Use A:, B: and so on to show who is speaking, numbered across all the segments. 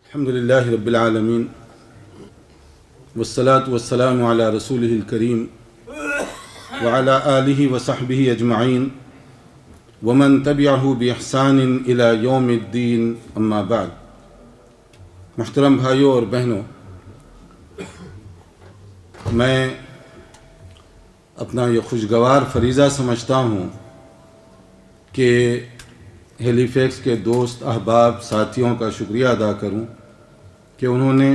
A: الحمدللہ رب العالمین والصلاة والسلام علی رسولہ الکریم وعلی آلہ وصحبہ اجمعین ومن تبعہ بإحسان الی یوم الدین اما بعد۔ محترم بھائیوں اور بہنوں، میں اپنا یہ خوشگوار فریضہ سمجھتا ہوں کہ ہیلی فیکس کے دوست احباب ساتھیوں کا شکریہ ادا کروں کہ انہوں نے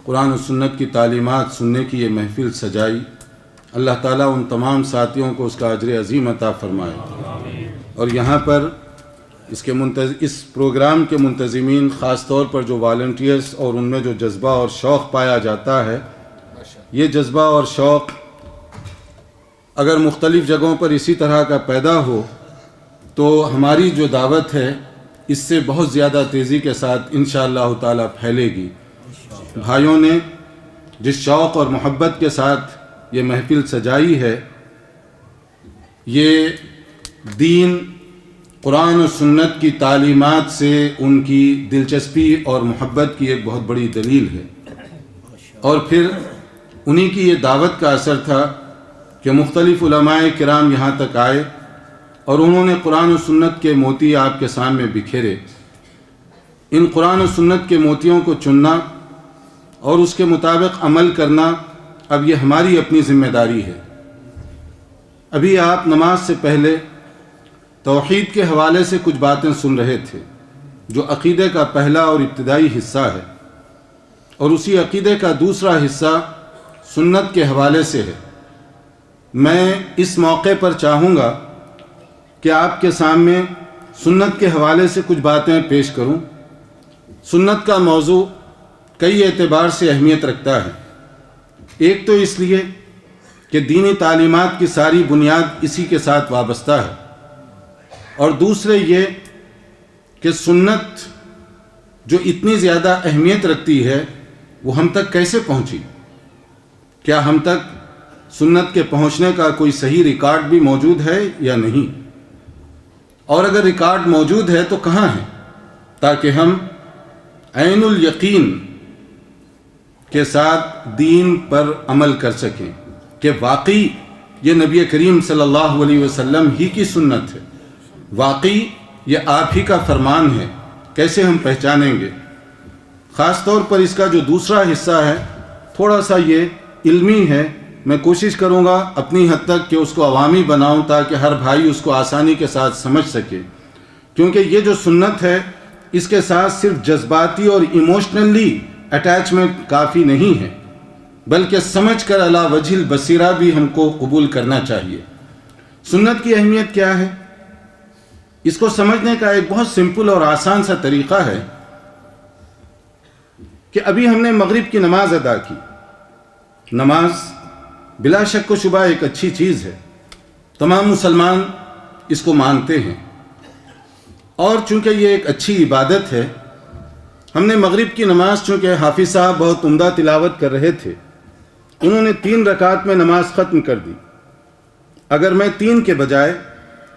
A: قرآن و سنت کی تعلیمات سننے کی یہ محفل سجائی۔ اللہ تعالیٰ ان تمام ساتھیوں کو اس کا اجر عظیم عطا فرمائے۔ اور یہاں پر اس پروگرام کے منتظمین، خاص طور پر جو والنٹیئرز اور ان میں جو جذبہ اور شوق پایا جاتا ہے، یہ جذبہ اور شوق اگر مختلف جگہوں پر اسی طرح کا پیدا ہو تو ہماری جو دعوت ہے اس سے بہت زیادہ تیزی کے ساتھ انشاءاللہ تعالی پھیلے گی۔ بھائیوں نے جس شوق اور محبت کے ساتھ یہ محفل سجائی ہے، یہ دین، قرآن و سنت کی تعلیمات سے ان کی دلچسپی اور محبت کی ایک بہت بڑی دلیل ہے۔ اور پھر انہی کی یہ دعوت کا اثر تھا کہ مختلف علماء کرام یہاں تک آئے اور انہوں نے قرآن و سنت کے موتی آپ کے سامنے بکھیرے۔ ان قرآن و سنت کے موتیوں کو چننا اور اس کے مطابق عمل کرنا اب یہ ہماری اپنی ذمہ داری ہے۔ ابھی آپ نماز سے پہلے توحید کے حوالے سے کچھ باتیں سن رہے تھے، جو عقیدے کا پہلا اور ابتدائی حصہ ہے، اور اسی عقیدے کا دوسرا حصہ سنت کے حوالے سے ہے۔ میں اس موقع پر چاہوں گا کہ آپ کے سامنے سنت کے حوالے سے کچھ باتیں پیش کروں۔ سنت کا موضوع کئی اعتبار سے اہمیت رکھتا ہے۔ ایک تو اس لیے کہ دینی تعلیمات کی ساری بنیاد اسی کے ساتھ وابستہ ہے، اور دوسرے یہ کہ سنت جو اتنی زیادہ اہمیت رکھتی ہے وہ ہم تک کیسے پہنچی؟ کیا ہم تک سنت کے پہنچنے کا کوئی صحیح ریکارڈ بھی موجود ہے یا نہیں؟ اور اگر ریکارڈ موجود ہے تو کہاں ہے، تاکہ ہم عین الیقین کے ساتھ دین پر عمل کر سکیں کہ واقعی یہ نبی کریم صلی اللہ علیہ وسلم ہی کی سنت ہے، واقعی یہ آپ ہی کا فرمان ہے۔ کیسے ہم پہچانیں گے؟ خاص طور پر اس کا جو دوسرا حصہ ہے تھوڑا سا یہ علمی ہے۔ میں کوشش کروں گا اپنی حد تک کہ اس کو عوامی بناؤں تاکہ ہر بھائی اس کو آسانی کے ساتھ سمجھ سکے، کیونکہ یہ جو سنت ہے اس کے ساتھ صرف جذباتی اور ایموشنلی اٹیچمنٹ کافی نہیں ہے، بلکہ سمجھ کر علی وجہ البصیرہ بھی ہم کو قبول کرنا چاہیے۔ سنت کی اہمیت کیا ہے؟ اس کو سمجھنے کا ایک بہت سمپل اور آسان سا طریقہ ہے کہ ابھی ہم نے مغرب کی نماز ادا کی۔ نماز بلا شک و شبہ ایک اچھی چیز ہے، تمام مسلمان اس کو مانتے ہیں، اور چونکہ یہ ایک اچھی عبادت ہے، ہم نے مغرب کی نماز، چونکہ حافظ صاحب بہت عمدہ تلاوت کر رہے تھے، انہوں نے 3 رکعت میں نماز ختم کر دی۔ اگر میں 3 کے بجائے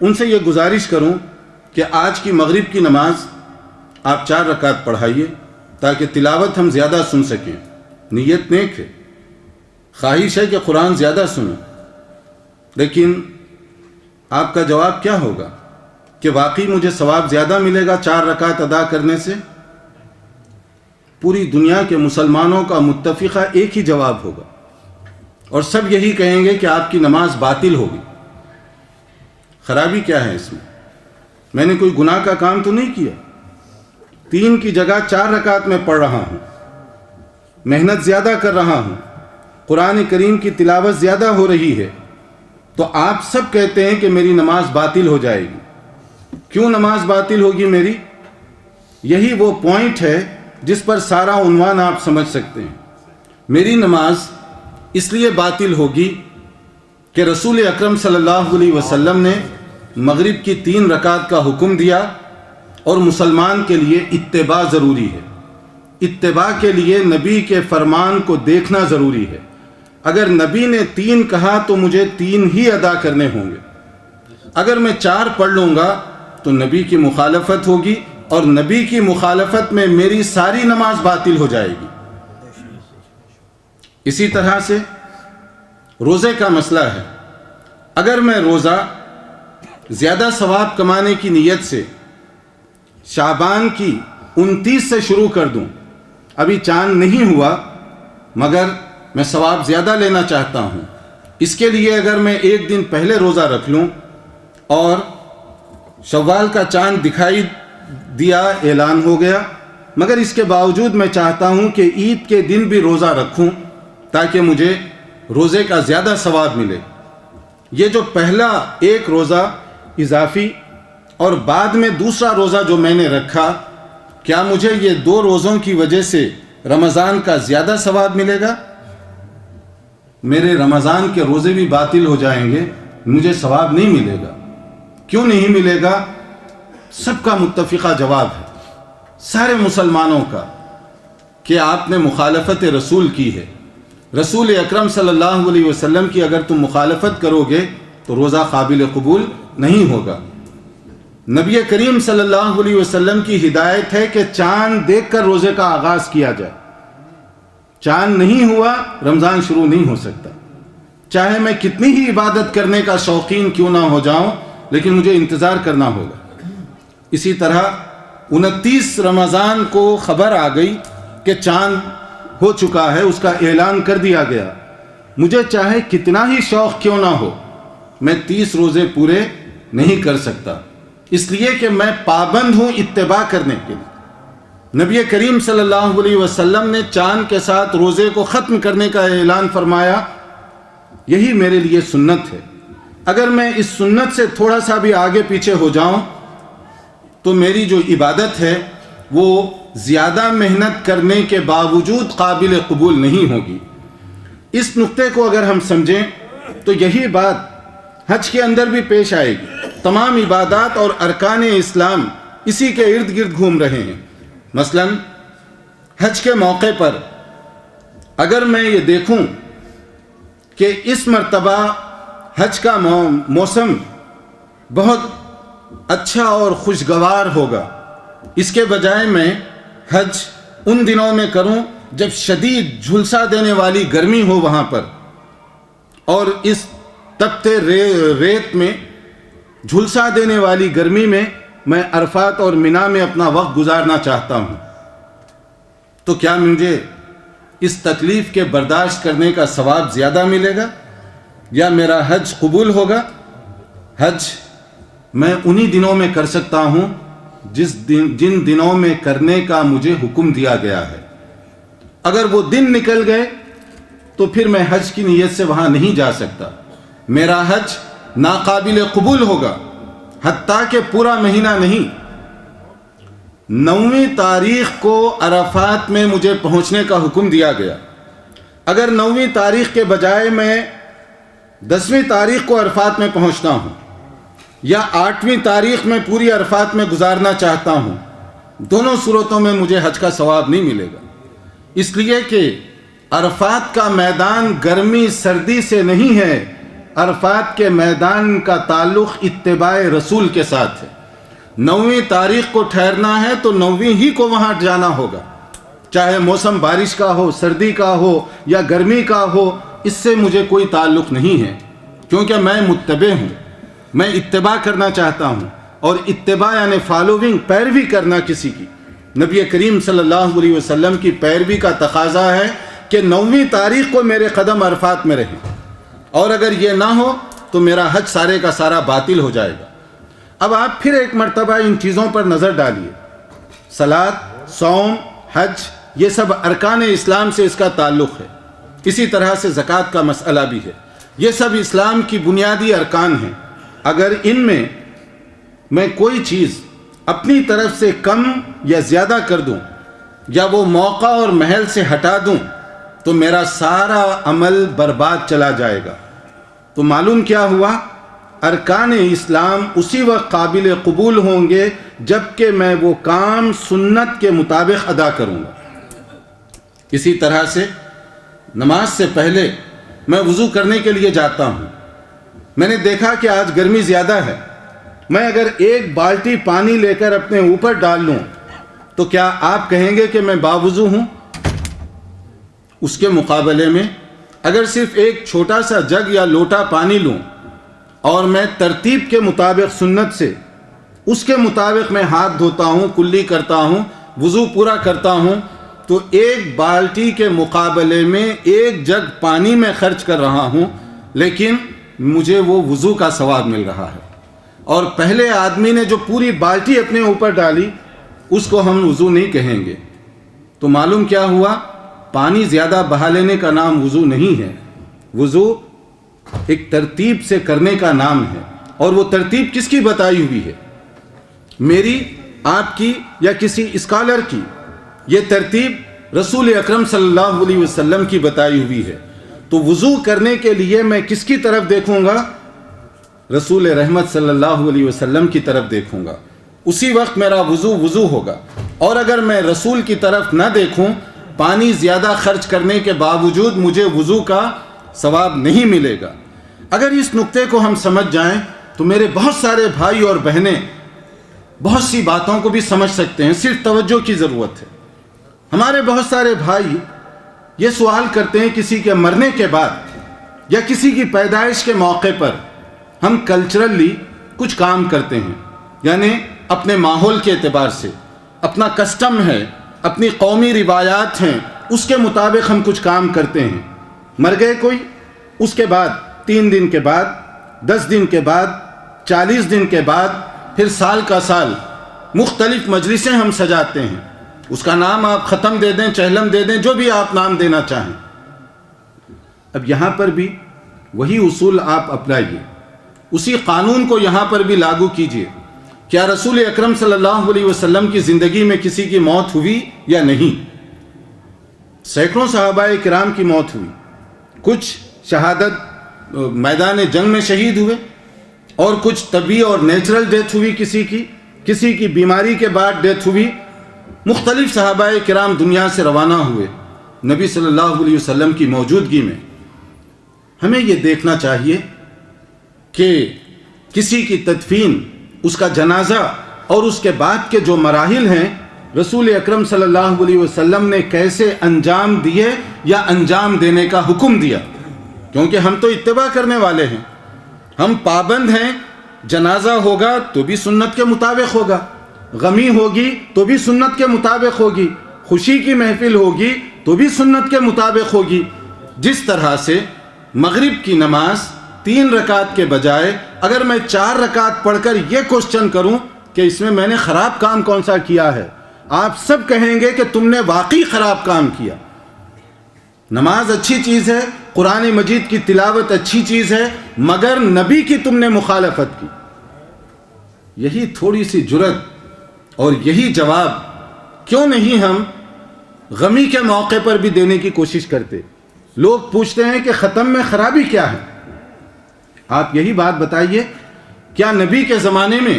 A: ان سے یہ گزارش کروں کہ آج کی مغرب کی نماز آپ 4 رکعت پڑھائیے تاکہ تلاوت ہم زیادہ سن سکیں، نیت نیک ہے، خواہش ہے کہ قرآن زیادہ سنیں، لیکن آپ کا جواب کیا ہوگا کہ واقعی مجھے ثواب زیادہ ملے گا 4 رکعت ادا کرنے سے؟ پوری دنیا کے مسلمانوں کا متفقہ ایک ہی جواب ہوگا، اور سب یہی کہیں گے کہ آپ کی نماز باطل ہوگی۔ خرابی کیا ہے اس میں نے کوئی گناہ کا کام تو نہیں کیا، 3 کی جگہ 4 رکعت میں پڑھ رہا ہوں، محنت زیادہ کر رہا ہوں، قرآن کریم کی تلاوت زیادہ ہو رہی ہے، تو آپ سب کہتے ہیں کہ میری نماز باطل ہو جائے گی۔ کیوں نماز باطل ہوگی میری؟ یہی وہ پوائنٹ ہے جس پر سارا عنوان آپ سمجھ سکتے ہیں۔ میری نماز اس لیے باطل ہوگی کہ رسول اکرم صلی اللہ علیہ وسلم نے مغرب کی 3 رکعت کا حکم دیا، اور مسلمان کے لیے اتباع ضروری ہے۔ اتباع کے لیے نبی کے فرمان کو دیکھنا ضروری ہے۔ اگر نبی نے 3 کہا تو مجھے 3 ہی ادا کرنے ہوں گے۔ اگر میں 4 پڑھ لوں گا تو نبی کی مخالفت ہوگی، اور نبی کی مخالفت میں میری ساری نماز باطل ہو جائے گی۔ اسی طرح سے روزے کا مسئلہ ہے، اگر میں روزہ زیادہ ثواب کمانے کی نیت سے شعبان کی 29 سے شروع کر دوں، ابھی چاند نہیں ہوا مگر میں ثواب زیادہ لینا چاہتا ہوں، اس کے لیے اگر میں ایک دن پہلے روزہ رکھ لوں اور شوال کا چاند دکھائی دیا، اعلان ہو گیا، مگر اس کے باوجود میں چاہتا ہوں کہ عید کے دن بھی روزہ رکھوں تاکہ مجھے روزے کا زیادہ ثواب ملے، یہ جو پہلا ایک روزہ اضافی اور بعد میں دوسرا روزہ جو میں نے رکھا، کیا مجھے یہ 2 روزوں کی وجہ سے رمضان کا زیادہ ثواب ملے گا؟ میرے رمضان کے روزے بھی باطل ہو جائیں گے، مجھے ثواب نہیں ملے گا۔ کیوں نہیں ملے گا؟ سب کا متفقہ جواب ہے، سارے مسلمانوں کا، کہ آپ نے مخالفت رسول کی ہے۔ رسول اکرم صلی اللہ علیہ وسلم کی اگر تم مخالفت کرو گے تو روزہ قابل قبول نہیں ہوگا۔ نبی کریم صلی اللہ علیہ وسلم کی ہدایت ہے کہ چاند دیکھ کر روزے کا آغاز کیا جائے، چاند نہیں ہوا رمضان شروع نہیں ہو سکتا، چاہے میں کتنی ہی عبادت کرنے کا شوقین کیوں نہ ہو جاؤں، لیکن مجھے انتظار کرنا ہوگا۔ اسی طرح 29 رمضان کو خبر آ گئی کہ چاند ہو چکا ہے، اس کا اعلان کر دیا گیا، مجھے چاہے کتنا ہی شوق کیوں نہ ہو، میں 30 روزے پورے نہیں کر سکتا، اس لیے کہ میں پابند ہوں اتباع کرنے کے لیے۔ نبی کریم صلی اللہ علیہ وسلم نے چاند کے ساتھ روزے کو ختم کرنے کا اعلان فرمایا، یہی میرے لیے سنت ہے۔ اگر میں اس سنت سے تھوڑا سا بھی آگے پیچھے ہو جاؤں تو میری جو عبادت ہے وہ زیادہ محنت کرنے کے باوجود قابل قبول نہیں ہوگی۔ اس نقطے کو اگر ہم سمجھیں تو یہی بات حج کے اندر بھی پیش آئے گی۔ تمام عبادات اور ارکان اسلام اسی کے ارد گرد گھوم رہے ہیں۔ مثلا حج کے موقع پر اگر میں یہ دیکھوں کہ اس مرتبہ حج کا موسم بہت اچھا اور خوشگوار ہوگا، اس کے بجائے میں حج ان دنوں میں کروں جب شدید جھلسا دینے والی گرمی ہو وہاں پر، اور اس تپتے ریت میں جھلسا دینے والی گرمی میں عرفات اور منا میں اپنا وقت گزارنا چاہتا ہوں، تو کیا مجھے اس تکلیف کے برداشت کرنے کا ثواب زیادہ ملے گا یا میرا حج قبول ہوگا؟ حج میں انہی دنوں میں کر سکتا ہوں جن دنوں میں کرنے کا مجھے حکم دیا گیا ہے۔ اگر وہ دن نکل گئے تو پھر میں حج کی نیت سے وہاں نہیں جا سکتا، میرا حج ناقابل قبول ہوگا، حتیٰ کہ پورا مہینہ نہیں۔ 9ویں تاریخ کو عرفات میں مجھے پہنچنے کا حکم دیا گیا، اگر 9ویں تاریخ کے بجائے میں 10ویں تاریخ کو عرفات میں پہنچتا ہوں یا 8ویں تاریخ میں پوری عرفات میں گزارنا چاہتا ہوں، دونوں صورتوں میں مجھے حج کا ثواب نہیں ملے گا، اس لیے کہ عرفات کا میدان گرمی سردی سے نہیں ہے، عرفات کے میدان کا تعلق اتباع رسول کے ساتھ ہے۔ 9ویں تاریخ کو ٹھہرنا ہے تو 9ویں ہی کو وہاں جانا ہوگا، چاہے موسم بارش کا ہو، سردی کا ہو یا گرمی کا ہو، اس سے مجھے کوئی تعلق نہیں ہے، کیونکہ میں متبع ہوں، میں اتباع کرنا چاہتا ہوں، اور اتباع یعنی فالوونگ، پیروی کرنا کسی کی۔ نبی کریم صلی اللہ علیہ وسلم کی پیروی کا تقاضا ہے کہ 9ویں تاریخ کو میرے قدم عرفات میں رہیں، اور اگر یہ نہ ہو تو میرا حج سارے کا سارا باطل ہو جائے گا۔ اب آپ پھر ایک مرتبہ ان چیزوں پر نظر ڈالیے، صلاۃ، صوم، حج، یہ سب ارکان اسلام سے اس کا تعلق ہے۔ اسی طرح سے زکوٰۃ کا مسئلہ بھی ہے، یہ سب اسلام کی بنیادی ارکان ہیں۔ اگر ان میں کوئی چیز اپنی طرف سے کم یا زیادہ کر دوں یا وہ موقع اور محل سے ہٹا دوں تو میرا سارا عمل برباد چلا جائے گا۔ تو معلوم کیا ہوا؟ ارکان اسلام اسی وقت قابل قبول ہوں گے جب کہ میں وہ کام سنت کے مطابق ادا کروں گا۔ اسی طرح سے نماز سے پہلے میں وضو کرنے کے لیے جاتا ہوں، میں نے دیکھا کہ آج گرمی زیادہ ہے میں اگر ایک بالٹی پانی لے کر اپنے اوپر ڈال لوں تو کیا آپ کہیں گے کہ میں باوضو ہوں؟ اس کے مقابلے میں اگر صرف ایک چھوٹا سا جگ یا لوٹا پانی لوں اور میں ترتیب کے مطابق سنت سے اس کے مطابق میں ہاتھ دھوتا ہوں، کلی کرتا ہوں، وضو پورا کرتا ہوں، تو ایک بالٹی کے مقابلے میں ایک جگ پانی میں خرچ کر رہا ہوں، لیکن مجھے وہ وضو کا ثواب مل رہا ہے۔ اور پہلے آدمی نے جو پوری بالٹی اپنے اوپر ڈالی اس کو ہم وضو نہیں کہیں گے۔ تو معلوم کیا ہوا؟ پانی زیادہ بہا لینے کا نام وضو نہیں ہے، وضو ایک ترتیب سے کرنے کا نام ہے۔ اور وہ ترتیب کس کی بتائی ہوئی ہے؟ میری، آپ کی یا کسی اسکالر کی؟ یہ ترتیب رسول اکرم صلی اللہ علیہ وسلم کی بتائی ہوئی ہے۔ تو وضو کرنے کے لیے میں کس کی طرف دیکھوں گا؟ رسول رحمت صلی اللہ علیہ وسلم کی طرف دیکھوں گا، اسی وقت میرا وضو ہوگا۔ اور اگر میں رسول کی طرف نہ دیکھوں، پانی زیادہ خرچ کرنے کے باوجود مجھے وضو کا ثواب نہیں ملے گا۔ اگر اس نقطے کو ہم سمجھ جائیں تو میرے بہت سارے بھائی اور بہنیں بہت سی باتوں کو بھی سمجھ سکتے ہیں، صرف توجہ کی ضرورت ہے۔ ہمارے بہت سارے بھائی یہ سوال کرتے ہیں کسی کے مرنے کے بعد یا کسی کی پیدائش کے موقع پر ہم کلچرلی کچھ کام کرتے ہیں، یعنی اپنے ماحول کے اعتبار سے اپنا کسٹم ہے، اپنی قومی روایات ہیں، اس کے مطابق ہم کچھ کام کرتے ہیں۔ مر گئے کوئی، اس کے بعد 3 دن کے بعد، 10 دن کے بعد، 40 دن کے بعد، پھر سال کا سال مختلف مجلسیں ہم سجاتے ہیں۔ اس کا نام آپ ختم دے دیں، چہلم دے دیں، جو بھی آپ نام دینا چاہیں۔ اب یہاں پر بھی وہی اصول آپ اپنائیے، اسی قانون کو یہاں پر بھی لاگو کیجئے۔ کیا رسول اکرم صلی اللہ علیہ وسلم کی زندگی میں کسی کی موت ہوئی یا نہیں؟ سینکڑوں صحابہ کرام کی موت ہوئی، کچھ شہادت میدان جنگ میں شہید ہوئے، اور کچھ طبی اور نیچرل ڈیتھ ہوئی، کسی کی بیماری کے بعد ڈیتھ ہوئی۔ مختلف صحابہ کرام دنیا سے روانہ ہوئے نبی صلی اللہ علیہ وسلم کی موجودگی میں۔ ہمیں یہ دیکھنا چاہیے کہ کسی کی تدفین، اس کا جنازہ اور اس کے بعد کے جو مراحل ہیں رسول اکرم صلی اللہ علیہ وسلم نے کیسے انجام دیے یا انجام دینے کا حکم دیا، کیونکہ ہم تو اتباع کرنے والے ہیں، ہم پابند ہیں۔ جنازہ ہوگا تو بھی سنت کے مطابق ہوگا، غمی ہوگی تو بھی سنت کے مطابق ہوگی، خوشی کی محفل ہوگی تو بھی سنت کے مطابق ہوگی۔ جس طرح سے مغرب کی نماز 3 رکعت کے بجائے اگر میں 4 رکعت پڑھ کر یہ کوشچن کروں کہ اس میں نے خراب کام کون سا کیا ہے، آپ سب کہیں گے کہ تم نے واقعی خراب کام کیا۔ نماز اچھی چیز ہے، قرآن مجید کی تلاوت اچھی چیز ہے، مگر نبی کی تم نے مخالفت کی۔ یہی تھوڑی سی جرأت اور یہی جواب کیوں نہیں ہم غمی کے موقع پر بھی دینے کی کوشش کرتے؟ لوگ پوچھتے ہیں کہ ختم میں خرابی کیا ہے؟ آپ یہی بات بتائیے، کیا نبی کے زمانے میں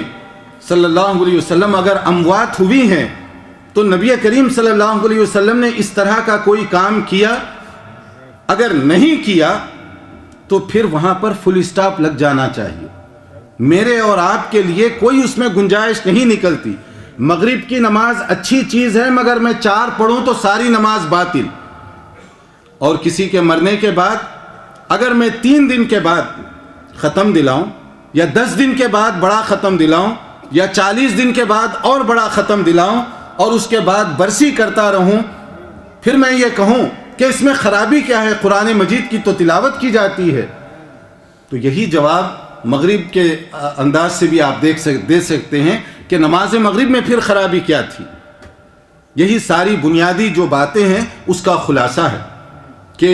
A: صلی اللہ علیہ وسلم اگر اموات ہوئی ہیں تو نبی کریم صلی اللہ علیہ وسلم نے اس طرح کا کوئی کام کیا؟ اگر نہیں کیا تو پھر وہاں پر فل اسٹاپ لگ جانا چاہیے۔ میرے اور آپ کے لیے کوئی اس میں گنجائش نہیں نکلتی۔ مغرب کی نماز اچھی چیز ہے، مگر میں 4 پڑھوں تو ساری نماز باطل۔ اور کسی کے مرنے کے بعد اگر میں 3 دن کے بعد ختم دلاؤں، یا 10 دن کے بعد بڑا ختم دلاؤں، یا 40 دن کے بعد اور بڑا ختم دلاؤں، اور اس کے بعد برسی کرتا رہوں، پھر میں یہ کہوں کہ اس میں خرابی کیا ہے، قرآن مجید کی تو تلاوت کی جاتی ہے، تو یہی جواب مغرب کے انداز سے بھی آپ دے سکتے ہیں کہ نماز مغرب میں پھر خرابی کیا تھی۔ یہی ساری بنیادی جو باتیں ہیں اس کا خلاصہ ہے کہ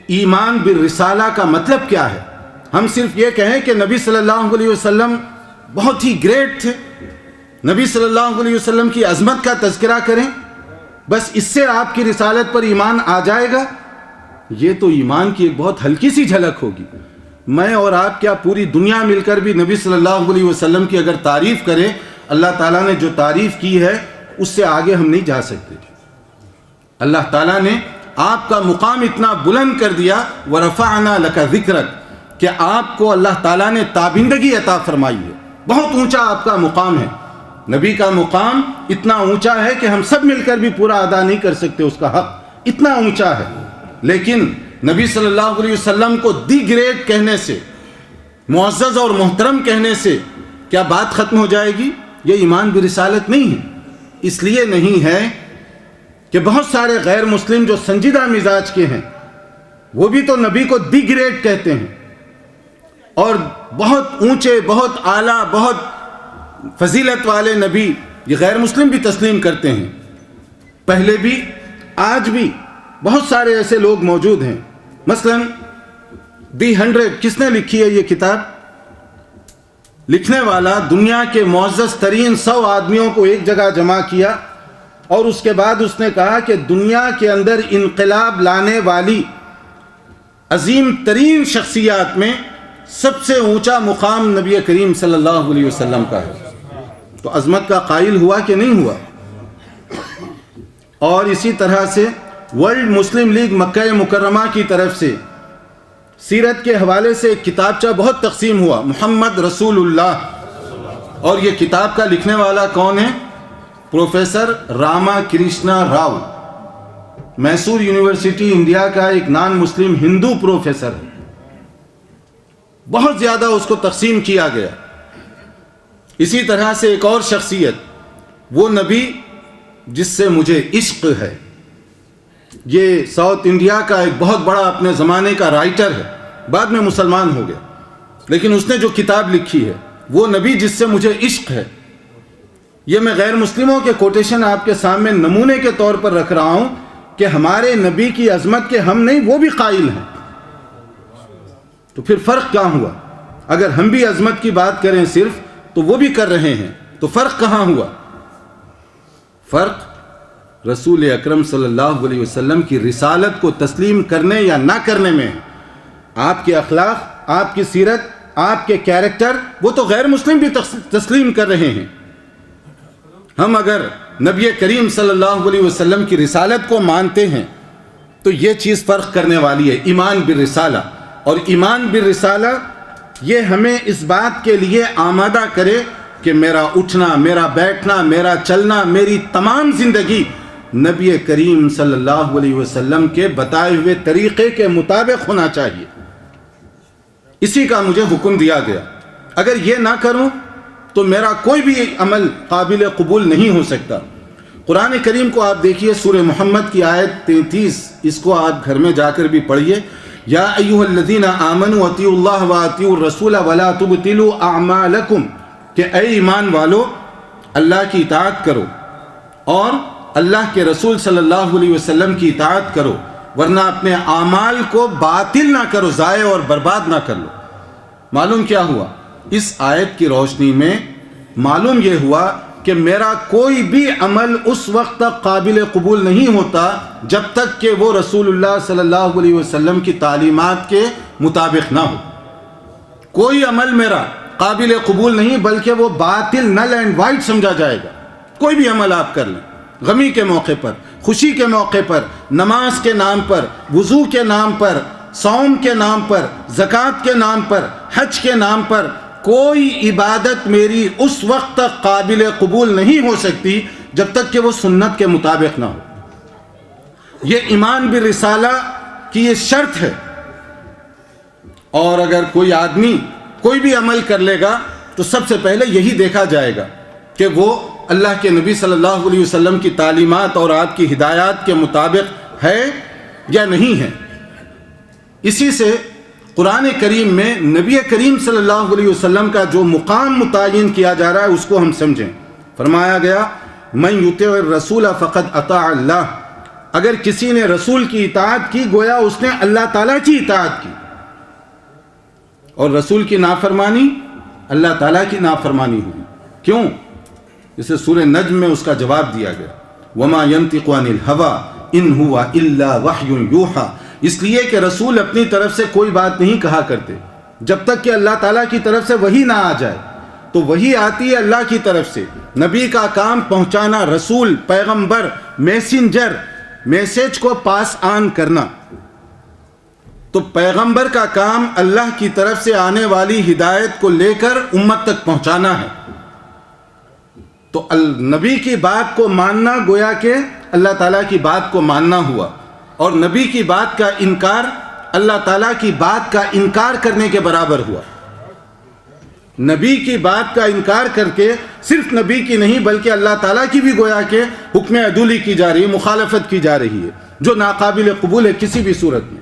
A: ایمان بالرسالہ کا مطلب کیا ہے۔ ہم صرف یہ کہیں کہ نبی صلی اللہ علیہ وسلم بہت ہی گریٹ تھے، نبی صلی اللہ علیہ وسلم کی عظمت کا تذکرہ کریں، بس اس سے آپ کی رسالت پر ایمان آ جائے گا؟ یہ تو ایمان کی ایک بہت ہلکی سی جھلک ہوگی۔ میں اور آپ کیا پوری دنیا مل کر بھی نبی صلی اللہ علیہ وسلم کی اگر تعریف کرے، اللہ تعالیٰ نے جو تعریف کی ہے اس سے آگے ہم نہیں جا سکتے۔ اللہ تعالیٰ نے آپ کا مقام اتنا بلند کر دیا، وَرَفَعْنَا لَكَ ذِكْرَكَ، کہ آپ کو اللہ تعالیٰ نے تابندگی عطا فرمائی ہے۔ بہت اونچا آپ کا مقام ہے. نبی کا مقام اتنا اونچا ہے کہ ہم سب مل کر بھی پورا ادا نہیں کر سکتے اس کا حق، اتنا اونچا ہے. لیکن نبی صلی اللہ علیہ وسلم کو دی گریٹ کہنے سے، معزز اور محترم کہنے سے کیا بات ختم ہو جائے گی؟ یہ ایمان برسالت نہیں ہے. اس لیے نہیں ہے کہ بہت سارے غیر مسلم جو سنجیدہ مزاج کے ہیں وہ بھی تو نبی کو دی گریٹ کہتے ہیں، اور بہت اونچے، بہت اعلیٰ، بہت فضیلت والے نبی یہ غیر مسلم بھی تسلیم کرتے ہیں. پہلے بھی آج بھی بہت سارے ایسے لوگ موجود ہیں. مثلا دی 100 کس نے لکھی ہے یہ کتاب؟ لکھنے والا دنیا کے معزز ترین 100 آدمیوں کو ایک جگہ جمع کیا، اور اس کے بعد اس نے کہا کہ دنیا کے اندر انقلاب لانے والی عظیم ترین شخصیات میں سب سے اونچا مقام نبی کریم صلی اللہ علیہ وسلم کا ہے. تو عظمت کا قائل ہوا کہ نہیں ہوا؟ اور اسی طرح سے ورلڈ مسلم لیگ مکہ مکرمہ کی طرف سے سیرت کے حوالے سے ایک کتابچہ بہت تقسیم ہوا، محمد رسول اللہ. اور یہ کتاب کا لکھنے والا کون ہے؟ Professor Rama Krishna Rao, Mysore university India کا ایک نان مسلم ہندو پروفیسر ہے. بہت زیادہ اس کو تقسیم کیا گیا. اسی طرح سے ایک اور شخصیت، وہ نبی جس سے مجھے عشق ہے. یہ ساؤتھ انڈیا کا ایک بہت بڑا اپنے زمانے کا رائٹر ہے، بعد میں مسلمان ہو گیا، لیکن اس نے جو کتاب لکھی ہے وہ نبی جس سے مجھے عشق ہے. یہ میں غیر مسلموں کے کوٹیشن آپ کے سامنے نمونے کے طور پر رکھ رہا ہوں کہ ہمارے نبی کی عظمت کے ہم نہیں، وہ بھی قائل ہیں. تو پھر فرق کہاں ہوا؟ اگر ہم بھی عظمت کی بات کریں صرف تو وہ بھی کر رہے ہیں، تو فرق کہاں ہوا؟ فرق رسول اکرم صلی اللہ علیہ وسلم کی رسالت کو تسلیم کرنے یا نہ کرنے میں ہے. آپ کے اخلاق، آپ کی سیرت، آپ کے کیریکٹر وہ تو غیر مسلم بھی تسلیم کر رہے ہیں. ہم اگر نبی کریم صلی اللہ علیہ وسلم کی رسالت کو مانتے ہیں تو یہ چیز فرق کرنے والی ہے، ایمان بالرسالہ. اور ایمان بالرسالہ یہ ہمیں اس بات کے لیے آمادہ کرے کہ میرا اٹھنا، میرا بیٹھنا، میرا چلنا، میری تمام زندگی نبی کریم صلی اللہ علیہ وسلم کے بتائے ہوئے طریقے کے مطابق ہونا چاہیے. اسی کا مجھے حکم دیا گیا. اگر یہ نہ کروں تو میرا کوئی بھی عمل قابل قبول نہیں ہو سکتا. قرآن کریم کو آپ دیکھیے، سورہ محمد کی آیت 33، اس کو آپ گھر میں جا کر بھی پڑھیے. یا ایھا الذین آمنوا اطیعوا اللہ واطیعوا الرسول ولا تبطلوا اعمالکم، کہ اے ایمان والو اللہ کی اطاعت کرو اور اللہ کے رسول صلی اللہ علیہ وسلم کی اطاعت کرو، ورنہ اپنے اعمال کو باطل نہ کرو، ضائع اور برباد نہ کر لو. معلوم کیا ہوا؟ اس آیت کی روشنی میں معلوم یہ ہوا کہ میرا کوئی بھی عمل اس وقت تک قابل قبول نہیں ہوتا جب تک کہ وہ رسول اللہ صلی اللہ علیہ وسلم کی تعلیمات کے مطابق نہ ہو. کوئی عمل میرا قابل قبول نہیں، بلکہ وہ باطل، نل اینڈ وائٹ سمجھا جائے گا. کوئی بھی عمل آپ کر لیں، غمی کے موقع پر، خوشی کے موقع پر، نماز کے نام پر، وضو کے نام پر، صوم کے نام پر، زکوٰۃ کے نام پر، حج کے نام پر، کوئی عبادت میری اس وقت تک قابل قبول نہیں ہو سکتی جب تک کہ وہ سنت کے مطابق نہ ہو. یہ ایمان بالرسالہ کی یہ شرط ہے. اور اگر کوئی آدمی کوئی بھی عمل کر لے گا تو سب سے پہلے یہی دیکھا جائے گا کہ وہ اللہ کے نبی صلی اللہ علیہ وسلم کی تعلیمات اور آپ کی ہدایات کے مطابق ہے یا نہیں ہے. اسی سے قرآن کریم میں نبی کریم صلی اللہ علیہ وسلم کا جو مقام متعین کیا جا رہا ہے اس کو ہم سمجھیں. فرمایا گیا من یطع الرسول فقد اطاع اللہ، اگر کسی نے رسول کی اطاعت کی گویا اس نے اللہ تعالیٰ کی اطاعت کی، اور رسول کی نافرمانی اللہ تعالیٰ کی نافرمانی ہوئی. کیوں؟ جسے سورہ نجم میں اس کا جواب دیا گیا، وما ينطق عن الهوى ان هو الا وحی یوحى، اس لیے کہ رسول اپنی طرف سے کوئی بات نہیں کہا کرتے جب تک کہ اللہ تعالیٰ کی طرف سے وحی نہ آ جائے. تو وحی آتی ہے اللہ کی طرف سے. نبی کا کام پہنچانا، رسول، پیغمبر، میسنجر، میسج کو پاس آن کرنا. تو پیغمبر کا کام اللہ کی طرف سے آنے والی ہدایت کو لے کر امت تک پہنچانا ہے. تو نبی کی بات کو ماننا گویا کہ اللہ تعالیٰ کی بات کو ماننا ہوا، اور نبی کی بات کا انکار اللہ تعالیٰ کی بات کا انکار کرنے کے برابر ہوا. نبی کی بات کا انکار کر کے صرف نبی کی نہیں بلکہ اللہ تعالیٰ کی بھی گویا کہ حکم عدولی کی جا رہی ہے، مخالفت کی جا رہی ہے، جو ناقابل قبول ہے کسی بھی صورت میں.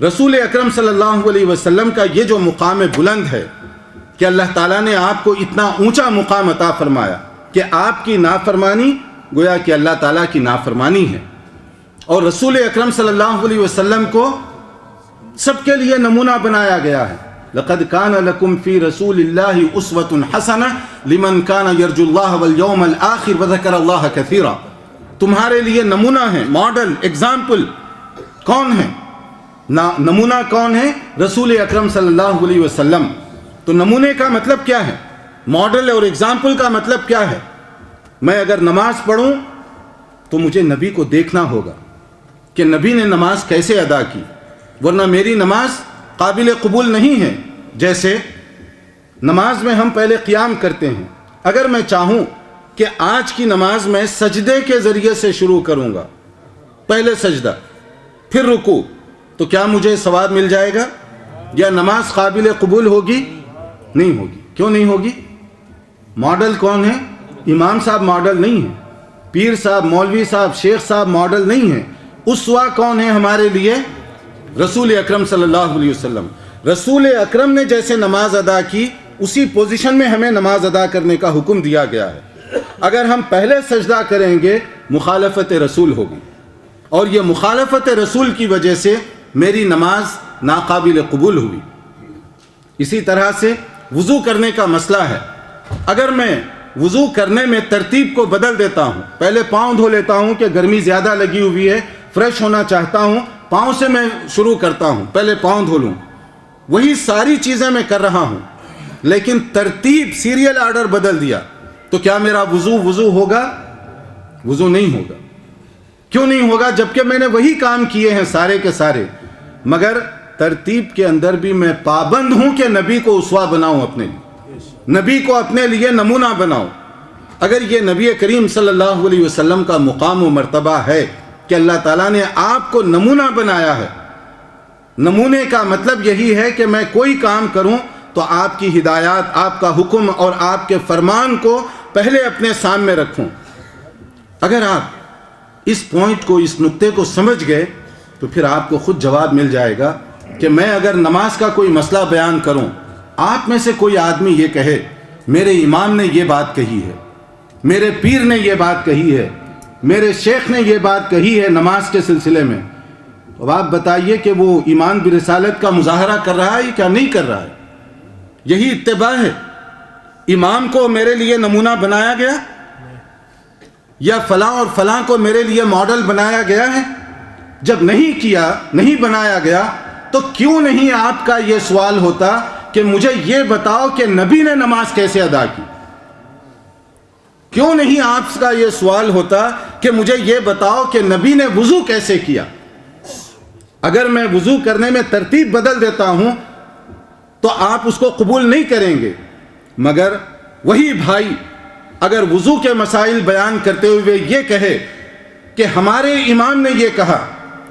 A: رسول اکرم صلی اللہ علیہ وسلم کا یہ جو مقام بلند ہے کہ اللہ تعالیٰ نے آپ کو اتنا اونچا مقام عطا فرمایا کہ آپ کی نافرمانی گویا کہ اللہ تعالیٰ کی نافرمانی ہے، اور رسول اکرم صلی اللہ علیہ وسلم کو سب کے لیے نمونہ بنایا گیا ہے. لقد كان لكم في رسول الله اسوة حسنة لمن كان يرجو الله واليوم الآخر وذكر الله كثيرا. تمہارے لیے نمونہ ہے، ماڈل، ایگزامپل کون ہے؟ نمونہ کون ہے؟ رسول اکرم صلی اللہ علیہ وسلم. تو نمونے کا مطلب کیا ہے؟ ماڈل اور ایگزامپل کا مطلب کیا ہے؟ میں اگر نماز پڑھوں تو مجھے نبی کو دیکھنا ہوگا کہ نبی نے نماز کیسے ادا کی، ورنہ میری نماز قابل قبول نہیں ہے. جیسے نماز میں ہم پہلے قیام کرتے ہیں، اگر میں چاہوں کہ آج کی نماز میں سجدے کے ذریعے سے شروع کروں گا، پہلے سجدہ پھر رکوع، تو کیا مجھے ثواب مل جائے گا یا نماز قابل قبول ہوگی؟ نہیں ہوگی. کیوں نہیں ہوگی؟ ماڈل کون ہے؟ امام صاحب ماڈل نہیں ہے، پیر صاحب، مولوی صاحب، شیخ صاحب ماڈل نہیں ہے. اسوہ کون ہے ہمارے لیے؟ رسول اکرم صلی اللہ علیہ وسلم. رسول اکرم نے جیسے نماز ادا کی اسی پوزیشن میں ہمیں نماز ادا کرنے کا حکم دیا گیا ہے. اگر ہم پہلے سجدہ کریں گے مخالفت رسول ہوگی، اور یہ مخالفت رسول کی وجہ سے میری نماز ناقابل قبول ہوئی. اسی طرح سے وضو کرنے کا مسئلہ ہے. اگر میں وضو کرنے میں ترتیب کو بدل دیتا ہوں، پہلے پاؤں دھو لیتا ہوں کہ گرمی زیادہ لگی ہوئی ہے، فریش ہونا چاہتا ہوں، پاؤں سے میں شروع کرتا ہوں، پہلے پاؤں دھو لوں، وہی ساری چیزیں میں کر رہا ہوں، لیکن ترتیب سیریل آرڈر بدل دیا، تو کیا میرا وضو ہوگا؟ وضو نہیں ہوگا. کیوں نہیں ہوگا؟ جبکہ میں نے وہی کام کیے ہیں سارے کے سارے، مگر ترتیب کے اندر بھی میں پابند ہوں کہ نبی کو اسوہ بناؤں، اپنے لیے نبی کو اپنے لیے نمونہ بناؤں. اگر یہ نبی کریم صلی اللہ علیہ وسلم کا مقام و مرتبہ ہے کہ اللہ تعالیٰ نے آپ کو نمونہ بنایا ہے، نمونے کا مطلب یہی ہے کہ میں کوئی کام کروں تو آپ کی ہدایات، آپ کا حکم اور آپ کے فرمان کو پہلے اپنے سامنے رکھوں. اگر آپ اس پوائنٹ کو، اس نقطے کو سمجھ گئے تو پھر آپ کو خود جواب مل جائے گا کہ میں اگر نماز کا کوئی مسئلہ بیان کروں، آپ میں سے کوئی آدمی یہ کہے میرے امام نے یہ بات کہی ہے، میرے پیر نے یہ بات کہی ہے، میرے شیخ نے یہ بات کہی ہے نماز کے سلسلے میں، اب آپ بتائیے کہ وہ ایمان برسالت کا مظاہرہ کر رہا ہے کیا نہیں کر رہا ہے؟ یہی اتباع ہے. امام کو میرے لیے نمونہ بنایا گیا یا فلاں اور فلاں کو میرے لیے ماڈل بنایا گیا ہے؟ جب نہیں کیا، نہیں بنایا گیا، تو کیوں نہیں آپ کا یہ سوال ہوتا کہ مجھے یہ بتاؤ کہ نبی نے نماز کیسے ادا کی؟ کیوں نہیں آپ کا یہ سوال ہوتا کہ مجھے یہ بتاؤ کہ نبی نے وضو کیسے کیا؟ اگر میں وضو کرنے میں ترتیب بدل دیتا ہوں تو آپ اس کو قبول نہیں کریں گے. مگر وہی بھائی اگر وضو کے مسائل بیان کرتے ہوئے یہ کہے کہ ہمارے امام نے یہ کہا،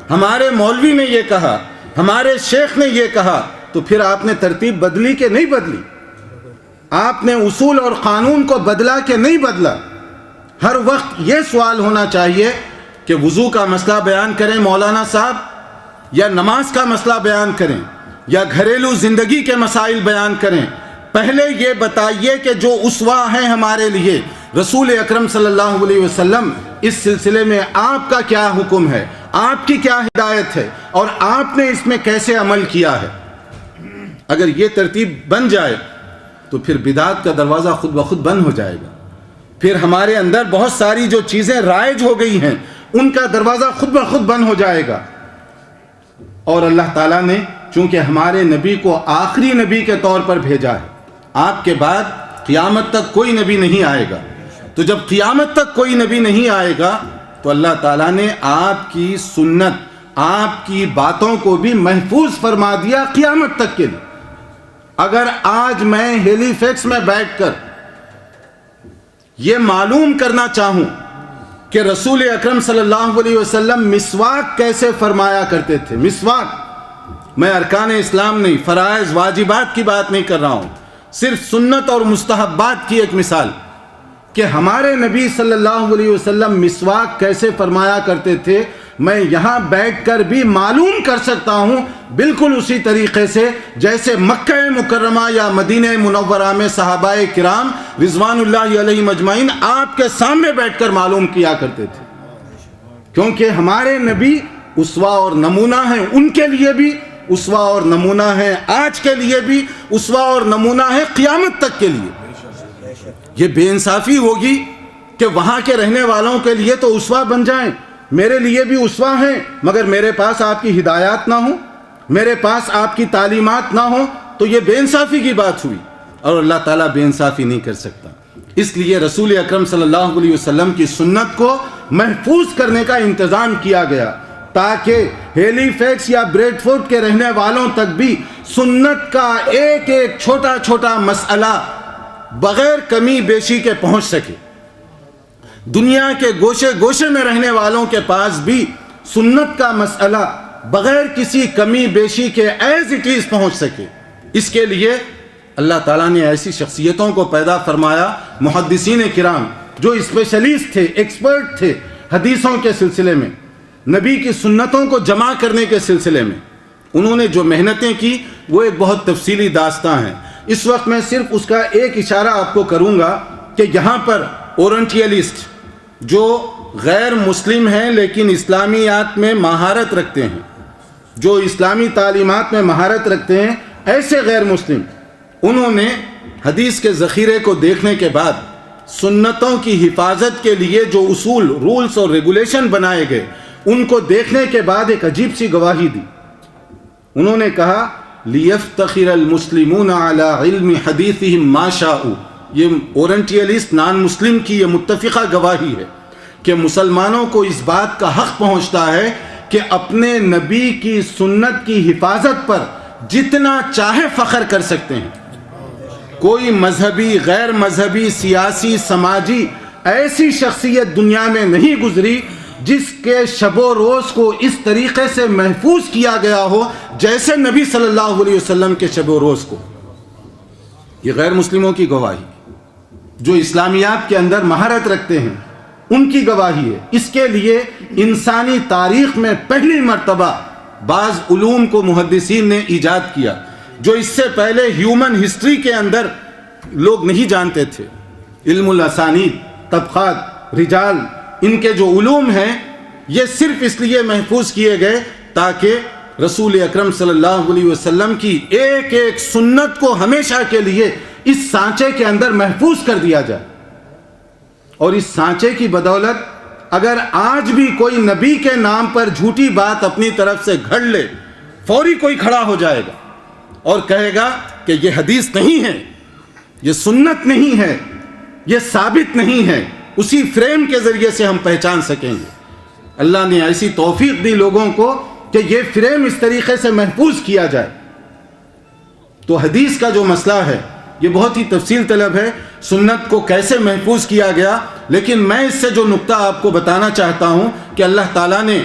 A: ہمارے مولوی نے یہ کہا، ہمارے شیخ نے یہ کہا، تو پھر آپ نے ترتیب بدلی کہ نہیں بدلی؟ آپ نے اصول اور قانون کو بدلا کہ نہیں بدلا؟ ہر وقت یہ سوال ہونا چاہیے کہ وضو کا مسئلہ بیان کریں مولانا صاحب، یا نماز کا مسئلہ بیان کریں، یا گھریلو زندگی کے مسائل بیان کریں، پہلے یہ بتائیے کہ جو اسوہ ہیں ہمارے لیے رسول اکرم صلی اللہ علیہ وسلم، اس سلسلے میں آپ کا کیا حکم ہے، آپ کی کیا ہدایت ہے، اور آپ نے اس میں کیسے عمل کیا ہے. اگر یہ ترتیب بن جائے تو پھر بدعت کا دروازہ خود بخود بند ہو جائے گا. پھر ہمارے اندر بہت ساری جو چیزیں رائج ہو گئی ہیں ان کا دروازہ خود بخود بند ہو جائے گا. اور اللہ تعالیٰ نے چونکہ ہمارے نبی کو آخری نبی کے طور پر بھیجا ہے، آپ کے بعد قیامت تک کوئی نبی نہیں آئے گا، تو جب قیامت تک کوئی نبی نہیں آئے گا تو اللہ تعالیٰ نے آپ کی سنت آپ کی باتوں کو بھی محفوظ فرما دیا قیامت تک کے لیے۔ اگر آج میں ہیلی فیکس میں بیٹھ کر یہ معلوم کرنا چاہوں کہ رسول اکرم صلی اللہ علیہ وسلم مسواک کیسے فرمایا کرتے تھے، مسواک، میں ارکان اسلام نہیں، فرائض واجبات کی بات نہیں کر رہا ہوں، صرف سنت اور مستحبات کی ایک مثال کہ ہمارے نبی صلی اللہ علیہ وسلم مسواک کیسے فرمایا کرتے تھے، میں یہاں بیٹھ کر بھی معلوم کر سکتا ہوں بالکل اسی طریقے سے جیسے مکہ مکرمہ یا مدینہ منورہ میں صحابہ کرام رضوان اللہ علیہم اجمعین آپ کے سامنے بیٹھ کر معلوم کیا کرتے تھے، کیونکہ ہمارے نبی اسوہ اور نمونہ ہیں، ان کے لیے بھی اسوہ اور نمونہ ہے، آج کے لیے بھی اسوہ اور نمونہ ہے، قیامت تک کے لیے۔ یہ بے انصافی ہوگی کہ وہاں کے رہنے والوں کے لیے تو اسوہ بن جائیں، میرے لیے بھی اسوہ ہیں، مگر میرے پاس آپ کی ہدایات نہ ہوں، میرے پاس آپ کی تعلیمات نہ ہوں، تو یہ بے انصافی کی بات ہوئی، اور اللہ تعالیٰ بے انصافی نہیں کر سکتا۔ اس لیے رسول اکرم صلی اللہ علیہ وسلم کی سنت کو محفوظ کرنے کا انتظام کیا گیا تاکہ ہیلی فیکس یا بریڈ فورٹ کے رہنے والوں تک بھی سنت کا ایک ایک چھوٹا چھوٹا مسئلہ بغیر کمی بیشی کے پہنچ سکے، دنیا کے گوشے گوشے میں رہنے والوں کے پاس بھی سنت کا مسئلہ بغیر کسی کمی بیشی کے ایز اٹ از پہنچ سکے۔ اس کے لیے اللہ تعالیٰ نے ایسی شخصیتوں کو پیدا فرمایا، محدثین کرام جو اسپیشلسٹ تھے، ایکسپرٹ تھے حدیثوں کے سلسلے میں، نبی کی سنتوں کو جمع کرنے کے سلسلے میں انہوں نے جو محنتیں کی وہ ایک بہت تفصیلی داستان ہے۔ اس وقت میں صرف اس کا ایک اشارہ آپ کو کروں گا کہ یہاں پر اورنٹیلسٹ جو غیر مسلم ہیں لیکن اسلامیات میں مہارت رکھتے ہیں، جو اسلامی تعلیمات میں مہارت رکھتے ہیں، ایسے غیر مسلم انہوں نے حدیث کے ذخیرے کو دیکھنے کے بعد سنتوں کی حفاظت کے لیے جو اصول، رولز اور ریگولیشن بنائے گئے ان کو دیکھنے کے بعد ایک عجیب سی گواہی دی۔ انہوں نے کہا لِيَفْتَخِرَ الْمُسْلِمُونَ عَلَىٰ عِلْمِ حَدِيثِهِمْ مَا شَاءُوا، یہ اورنٹیلسٹ نان مسلم کی یہ متفقہ گواہی ہے کہ مسلمانوں کو اس بات کا حق پہنچتا ہے کہ اپنے نبی کی سنت کی حفاظت پر جتنا چاہے فخر کر سکتے ہیں۔ کوئی مذہبی، غیر مذہبی، سیاسی، سماجی ایسی شخصیت دنیا میں نہیں گزری جس کے شب و روز کو اس طریقے سے محفوظ کیا گیا ہو جیسے نبی صلی اللہ علیہ وسلم کے شب و روز کو۔ یہ غیر مسلموں کی گواہی، جو اسلامیات کے اندر مہارت رکھتے ہیں ان کی گواہی ہے۔ اس کے لیے انسانی تاریخ میں پہلی مرتبہ بعض علوم کو محدثین نے ایجاد کیا جو اس سے پہلے ہیومن ہسٹری کے اندر لوگ نہیں جانتے تھے۔ علم الاسانید، طبقات، رجال، ان کے جو علوم ہیں یہ صرف اس لیے محفوظ کیے گئے تاکہ رسول اکرم صلی اللہ علیہ وسلم کی ایک ایک سنت کو ہمیشہ کے لیے اس سانچے کے اندر محفوظ کر دیا جائے۔ اور اس سانچے کی بدولت اگر آج بھی کوئی نبی کے نام پر جھوٹی بات اپنی طرف سے گھڑ لے، فوری کوئی کھڑا ہو جائے گا اور کہے گا کہ یہ حدیث نہیں ہے، یہ سنت نہیں ہے، یہ ثابت نہیں ہے، اسی فریم کے ذریعے سے ہم پہچان سکیں گے۔ اللہ نے ایسی توفیق دی لوگوں کو کہ یہ فریم اس طریقے سے محفوظ کیا جائے۔ تو حدیث کا جو مسئلہ ہے یہ بہت ہی تفصیل طلب ہے، سنت کو کیسے محفوظ کیا گیا، لیکن میں اس سے جو نقطہ آپ کو بتانا چاہتا ہوں کہ اللہ تعالیٰ نے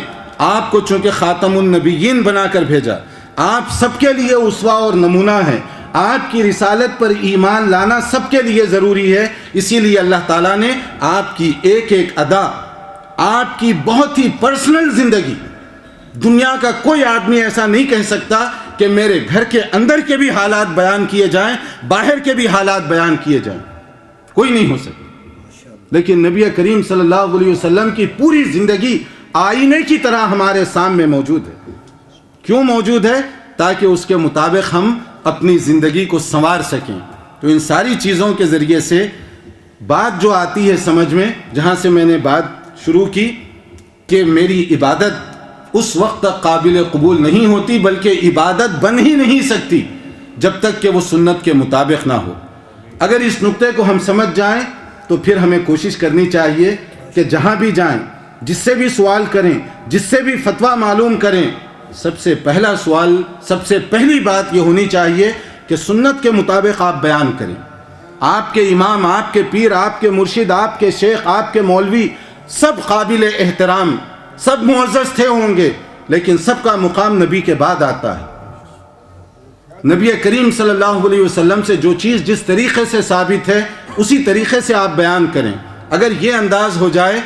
A: آپ کو چونکہ خاتم النبیین بنا کر بھیجا، آپ سب کے لیے اسوہ اور نمونہ ہیں، آپ کی رسالت پر ایمان لانا سب کے لیے ضروری ہے، اسی لیے اللہ تعالیٰ نے آپ کی ایک ایک ادا، آپ کی بہت ہی پرسنل زندگی، دنیا کا کوئی آدمی ایسا نہیں کہہ سکتا کہ میرے گھر کے اندر کے بھی حالات بیان کیے جائیں، باہر کے بھی حالات بیان کیے جائیں، کوئی نہیں ہو سکتا۔ لیکن نبی کریم صلی اللہ علیہ وسلم کی پوری زندگی آئینے کی طرح ہمارے سامنے موجود ہے۔ کیوں موجود ہے؟ تاکہ اس کے مطابق ہم اپنی زندگی کو سنوار سکیں۔ تو ان ساری چیزوں کے ذریعے سے بات جو آتی ہے سمجھ میں، جہاں سے میں نے بات شروع کی کہ میری عبادت اس وقت تک قابل قبول نہیں ہوتی بلکہ عبادت بن ہی نہیں سکتی جب تک کہ وہ سنت کے مطابق نہ ہو۔ اگر اس نقطے کو ہم سمجھ جائیں تو پھر ہمیں کوشش کرنی چاہیے کہ جہاں بھی جائیں جس سے بھی سوال کریں، جس سے بھی فتویٰ معلوم کریں، سب سے پہلا سوال، سب سے پہلی بات یہ ہونی چاہیے کہ سنت کے مطابق آپ بیان کریں۔ آپ کے امام، آپ کے پیر، آپ کے مرشد، آپ کے شیخ، آپ کے مولوی سب قابل احترام، سب معزز تھے ہوں گے، لیکن سب کا مقام نبی کے بعد آتا ہے۔ نبی کریم صلی اللہ علیہ وسلم سے جو چیز جس طریقے سے ثابت ہے اسی طریقے سے آپ بیان کریں۔ اگر یہ انداز ہو جائے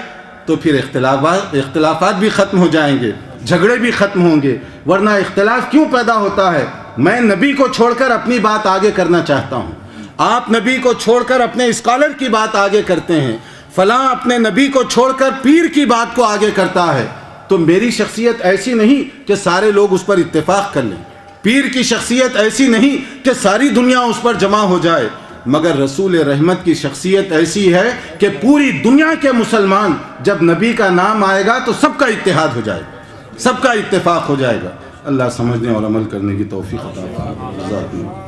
A: تو پھر اختلافات بھی ختم ہو جائیں گے، جھگڑے بھی ختم ہوں گے، ورنہ اختلاف کیوں پیدا ہوتا ہے؟ میں نبی کو چھوڑ کر اپنی بات آگے کرنا چاہتا ہوں، آپ نبی کو چھوڑ کر اپنے اسکالر کی بات آگے کرتے ہیں، فلاں اپنے نبی کو چھوڑ کر پیر کی بات کو آگے کرتا ہے، تو میری شخصیت ایسی نہیں کہ سارے لوگ اس پر اتفاق کر لیں، پیر کی شخصیت ایسی نہیں کہ ساری دنیا اس پر جمع ہو جائے، مگر رسول رحمت کی شخصیت ایسی ہے کہ پوری دنیا کے مسلمان جب نبی کا نام آئے گا تو سب کا اتحاد ہو جائے گا، سب کا اتفاق ہو جائے گا۔ اللہ سمجھنے اور عمل کرنے کی توفیق عطا فرمائے۔